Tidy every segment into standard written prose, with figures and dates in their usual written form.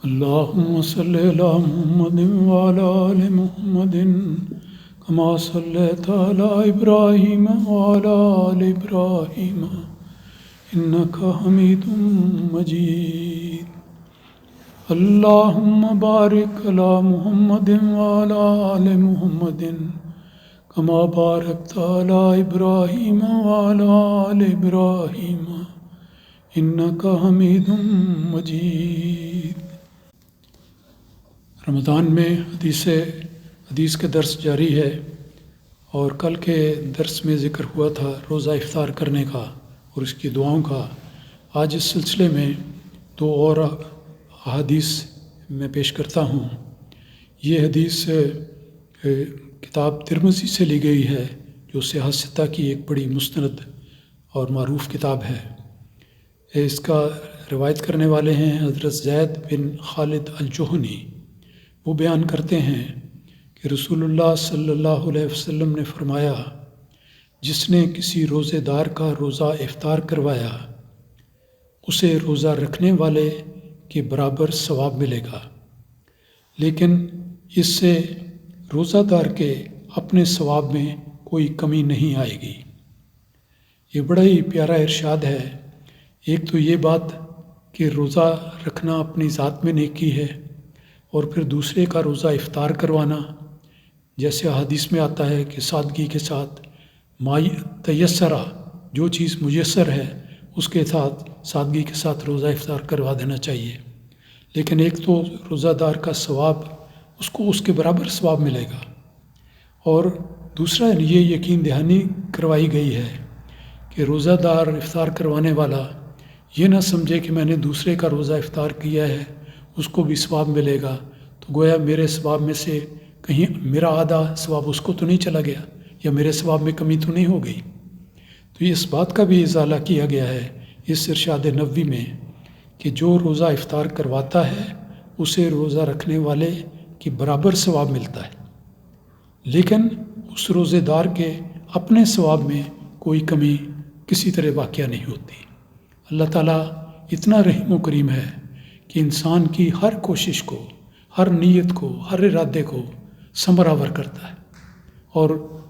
اللهم صل على محمد وعلى آل محمد كما صليت على إبراهيم وعلى آل إبراهيم إنك حميد مجيد. اللهم بارك على محمد وعلى آل محمد كما باركت على إبراهيم وعلى آل إبراهيم إنك حميد مجيد. رمضان میں حدیث کے درس جاری ہے، اور کل کے درس میں ذکر ہوا تھا روزہ افطار کرنے کا اور اس کی دعاؤں کا. آج اس سلسلے میں دو اور احادیث میں پیش کرتا ہوں. یہ حدیث کتاب ترمذی سے لی گئی ہے، جو صحاح ستہ کی ایک بڑی مستند اور معروف کتاب ہے. اس کا روایت کرنے والے ہیں حضرت زید بن خالد الجہنی. وہ بیان کرتے ہیں کہ رسول اللہ صلی اللہ علیہ وسلم نے فرمایا، جس نے کسی روزے دار کا روزہ افطار کروایا اسے روزہ رکھنے والے کے برابر ثواب ملے گا، لیکن اس سے روزہ دار کے اپنے ثواب میں کوئی کمی نہیں آئے گی. یہ بڑا ہی پیارا ارشاد ہے. ایک تو یہ بات کہ روزہ رکھنا اپنی ذات میں نیکی ہے، اور پھر دوسرے کا روزہ افطار کروانا، جیسے حدیث میں آتا ہے کہ سادگی کے ساتھ ما تیسرا، جو چیز میسر ہے اس کے ساتھ سادگی کے ساتھ روزہ افطار کروا دینا چاہیے. لیکن ایک تو روزہ دار کا ثواب اس کو اس کے برابر ثواب ملے گا، اور دوسرا یہ یقین دہانی کروائی گئی ہے کہ روزہ دار افطار کروانے والا یہ نہ سمجھے کہ میں نے دوسرے کا روزہ افطار کیا ہے اس کو بھی ثواب ملے گا، تو گویا میرے ثواب میں سے کہیں میرا آدھا ثواب اس کو تو نہیں چلا گیا، یا میرے ثواب میں کمی تو نہیں ہو گئی. تو اس بات کا بھی ازالہ کیا گیا ہے اس ارشاد نبوی میں کہ جو روزہ افطار کرواتا ہے اسے روزہ رکھنے والے کے برابر ثواب ملتا ہے، لیکن اس روزے دار کے اپنے ثواب میں کوئی کمی کسی طرح واقع نہیں ہوتی. اللہ تعالیٰ اتنا رحیم و کریم ہے کہ انسان کی ہر کوشش کو، ہر نیت کو، ہر ارادے کو ثمرآور کرتا ہے اور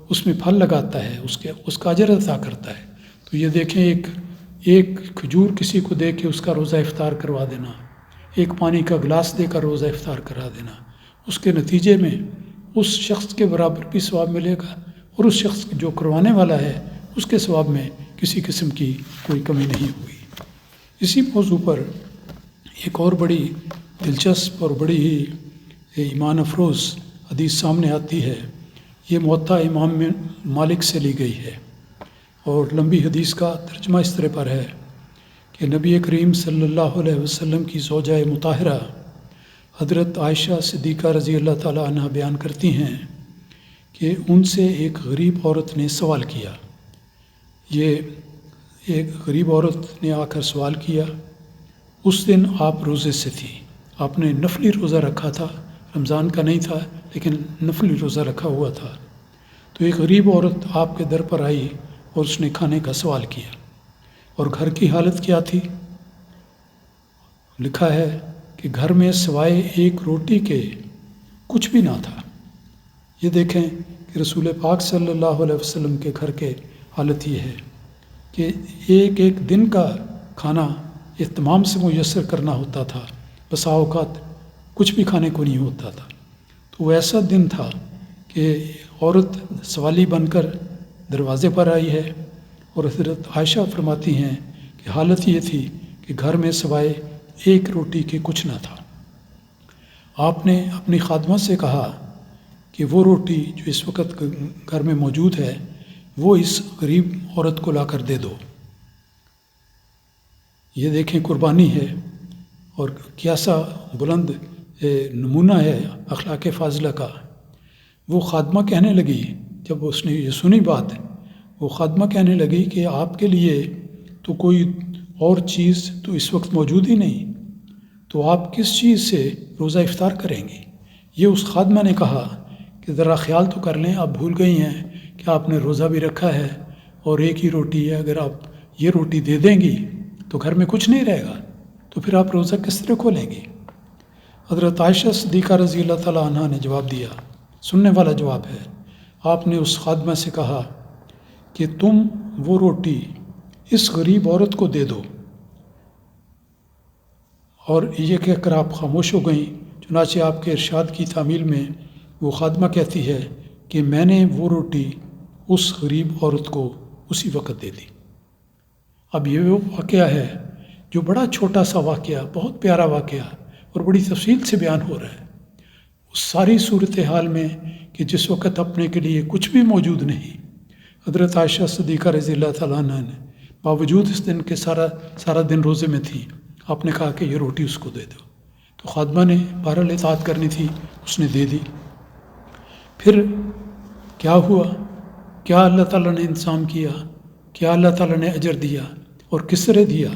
اس میں پھل لگاتا ہے، اس کا اجر عطا کرتا ہے. تو یہ دیکھیں، ایک کھجور کسی کو دے کے اس کا روزہ افطار کروا دینا، ایک پانی کا گلاس دے کر روزہ افطار کرا دینا، اس کے نتیجے میں اس شخص کے برابر بھی ثواب ملے گا، اور اس شخص جو کروانے والا ہے اس کے ثواب میں کسی قسم کی کوئی کمی نہیں ہوگی. اسی موضوع پر ایک اور بڑی دلچسپ اور بڑی ہی ایمان افروز حدیث سامنے آتی ہے. یہ موطا امام مالک سے لی گئی ہے، اور لمبی حدیث کا ترجمہ اس طرح پر ہے کہ نبی کریم صلی اللہ علیہ وسلم کی زوجہ مطہرہ حضرت عائشہ صدیقہ رضی اللہ تعالیٰ عنہ بیان کرتی ہیں کہ ان سے ایک غریب عورت نے سوال کیا. یہ ایک غریب عورت نے آ کر سوال کیا. اس دن آپ روزے سے تھی، آپ نے نفلی روزہ رکھا تھا، رمضان کا نہیں تھا لیکن نفلی روزہ رکھا ہوا تھا. تو ایک غریب عورت آپ کے در پر آئی اور اس نے کھانے کا سوال کیا. اور گھر کی حالت کیا تھی؟ لکھا ہے کہ گھر میں سوائے ایک روٹی کے کچھ بھی نہ تھا. یہ دیکھیں کہ رسول پاک صلی اللہ علیہ وسلم کے گھر کے حالت یہ ہے کہ ایک ایک دن کا کھانا اہتمام سے میسر کرنا ہوتا تھا، بسا اوقات کچھ بھی کھانے کو نہیں ہوتا تھا. تو ایسا دن تھا کہ عورت سوالی بن کر دروازے پر آئی ہے، اور حضرت عائشہ فرماتی ہیں کہ حالت یہ تھی کہ گھر میں سوائے ایک روٹی کے کچھ نہ تھا. آپ نے اپنی خادمہ سے کہا کہ وہ روٹی جو اس وقت گھر میں موجود ہے وہ اس غریب عورت کو لا کر دے دو. یہ دیکھیں قربانی ہے، اور کیسا بلند نمونہ ہے اخلاق فاضلہ کا. وہ خادمہ کہنے لگی، جب اس نے یہ سنی بات، وہ خادمہ کہنے لگی کہ آپ کے لیے تو کوئی اور چیز تو اس وقت موجود ہی نہیں، تو آپ کس چیز سے روزہ افطار کریں گی؟ یہ اس خادمہ نے کہا کہ ذرا خیال تو کر لیں، آپ بھول گئی ہیں کہ آپ نے روزہ بھی رکھا ہے اور ایک ہی روٹی ہے. اگر آپ یہ روٹی دے دیں گی تو گھر میں کچھ نہیں رہے گا، تو پھر آپ روزہ کس طرح کھولیں گی؟ حضرت عائشہ صدیقہ رضی اللہ تعالیٰ عنہ نے جواب دیا، سننے والا جواب ہے، آپ نے اس خادمہ سے کہا کہ تم وہ روٹی اس غریب عورت کو دے دو، اور یہ کہہ کر آپ خاموش ہو گئیں۔ چنانچہ آپ کے ارشاد کی تعمیل میں وہ خادمہ کہتی ہے کہ میں نے وہ روٹی اس غریب عورت کو اسی وقت دے دی۔ اب یہ وہ واقعہ ہے جو بڑا چھوٹا سا واقعہ، بہت پیارا واقعہ اور بڑی تفصیل سے بیان ہو رہا ہے، اس ساری صورتحال میں کہ جس وقت اپنے کے لیے کچھ بھی موجود نہیں، حضرت عائشہ صدیقہ رضی اللہ تعالیٰ عنہ نے باوجود اس دن کے سارا دن روزے میں تھی، آپ نے کہا کہ یہ روٹی اس کو دے دو، تو خادمہ نے بہرحال اطاعت کرنی تھی، اس نے دے دی۔ پھر کیا ہوا، کیا اللہ تعالیٰ نے انعام کیا، کیا اللہ تعالیٰ نے اجر دیا اور کس طرح دیا؟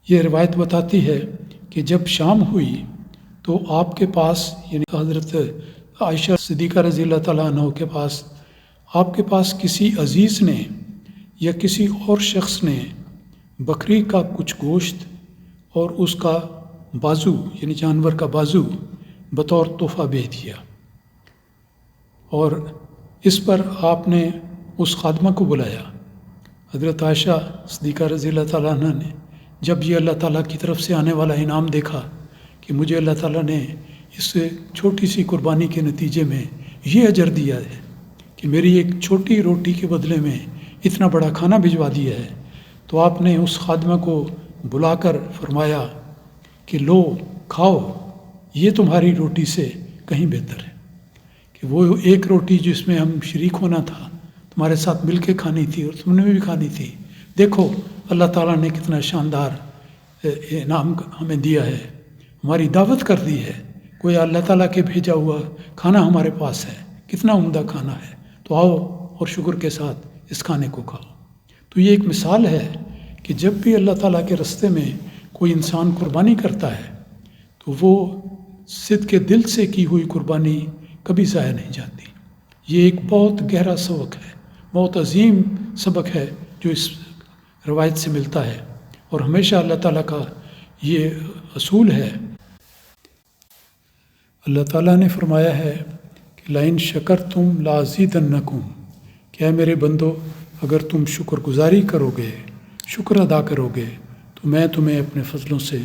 یہ روایت بتاتی ہے کہ جب شام ہوئی تو آپ کے پاس، یعنی حضرت عائشہ صدیقہ رضی اللہ تعالیٰ عنہ کے پاس، آپ کے پاس کسی عزیز نے یا کسی اور شخص نے بکری کا کچھ گوشت اور اس کا بازو، یعنی جانور کا بازو بطور تحفہ بھیج دیا، اور اس پر آپ نے اس خادمہ کو بلایا۔ حضرت عائشہ صدیقہ رضی اللہ تعالیٰ عنہ نے جب یہ اللہ تعالیٰ کی طرف سے آنے والا انعام دیکھا کہ مجھے اللہ تعالیٰ نے اس چھوٹی سی قربانی کے نتیجے میں یہ اجر دیا ہے کہ میری ایک چھوٹی روٹی کے بدلے میں اتنا بڑا کھانا بھجوا دیا ہے، تو آپ نے اس خادمہ کو بلا کر فرمایا کہ لو کھاؤ، یہ تمہاری روٹی سے کہیں بہتر ہے، کہ وہ ایک روٹی جس میں ہم شریک ہونا تھا، تمہارے ساتھ مل کے کھانی تھی اور تم نے بھی کھانی تھی، دیکھو اللہ تعالیٰ نے کتنا شاندار انعام ہمیں دیا ہے، ہماری دعوت کر دی ہے، کوئی اللہ تعالیٰ کے بھیجا ہوا کھانا ہمارے پاس ہے، کتنا عمدہ کھانا ہے، تو آؤ اور شکر کے ساتھ اس کھانے کو کھاؤ۔ تو یہ ایک مثال ہے کہ جب بھی اللہ تعالیٰ کے راستے میں کوئی انسان قربانی کرتا ہے تو وہ صدق کے دل سے کی ہوئی قربانی کبھی ضائع نہیں جاتی۔ یہ ایک بہت گہرا سبق ہے، بہت عظیم سبق ہے جو اس روایت سے ملتا ہے، اور ہمیشہ اللہ تعالیٰ کا یہ اصول ہے۔ اللہ تعالیٰ نے فرمایا ہے کہ لَإِن شَكَرْتُمْ لَأَزِيدَنَّكُمْ، کہ اے میرے بندو اگر تم شکر گزاری کرو گے، شکر ادا کرو گے تو میں تمہیں اپنے فضلوں سے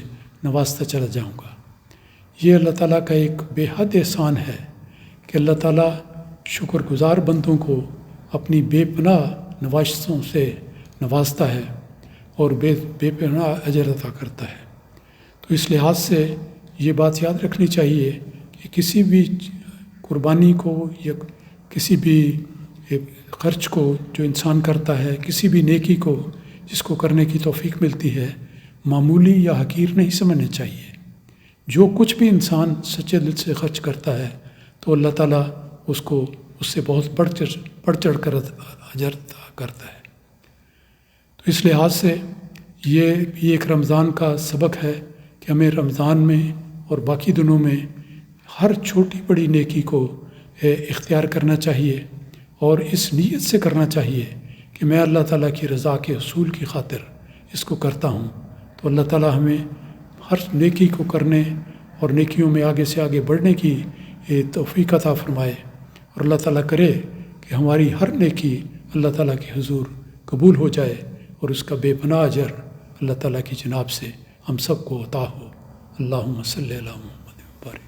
نوازتا چلا جاؤں گا۔ یہ اللہ تعالیٰ کا ایک بے حد احسان ہے کہ اللہ تعالیٰ شکر گزار بندوں کو اپنی بے پناہ نوازشوں سے نوازتا ہے اور بے پناہ اجر عطا کرتا ہے۔ تو اس لحاظ سے یہ بات یاد رکھنی چاہیے کہ کسی بھی قربانی کو یا کسی بھی خرچ کو جو انسان کرتا ہے، کسی بھی نیکی کو جس کو کرنے کی توفیق ملتی ہے، معمولی یا حقیر نہیں سمجھنا چاہیے۔ جو کچھ بھی انسان سچے دل سے خرچ کرتا ہے تو اللہ تعالیٰ اس کو اس سے بہت بڑھ چڑھ کر اجر عطا کرتا ہے۔ تو اس لحاظ سے یہ ایک رمضان کا سبق ہے کہ ہمیں رمضان میں اور باقی دنوں میں ہر چھوٹی بڑی نیکی کو اختیار کرنا چاہیے، اور اس نیت سے کرنا چاہیے کہ میں اللہ تعالیٰ کی رضا کے حصول کی خاطر اس کو کرتا ہوں۔ تو اللہ تعالیٰ ہمیں ہر نیکی کو کرنے اور نیکیوں میں آگے سے آگے بڑھنے کی توفیق عطا فرمائے، اور اللہ تعالیٰ کرے کہ ہماری ہر نیکی اللہ تعالیٰ کے حضور قبول ہو جائے اور اس کا بے پناہ اجر اللہ تعالیٰ کی جناب سے ہم سب کو عطا ہو۔ اللہم صلی علی محمد و بارک۔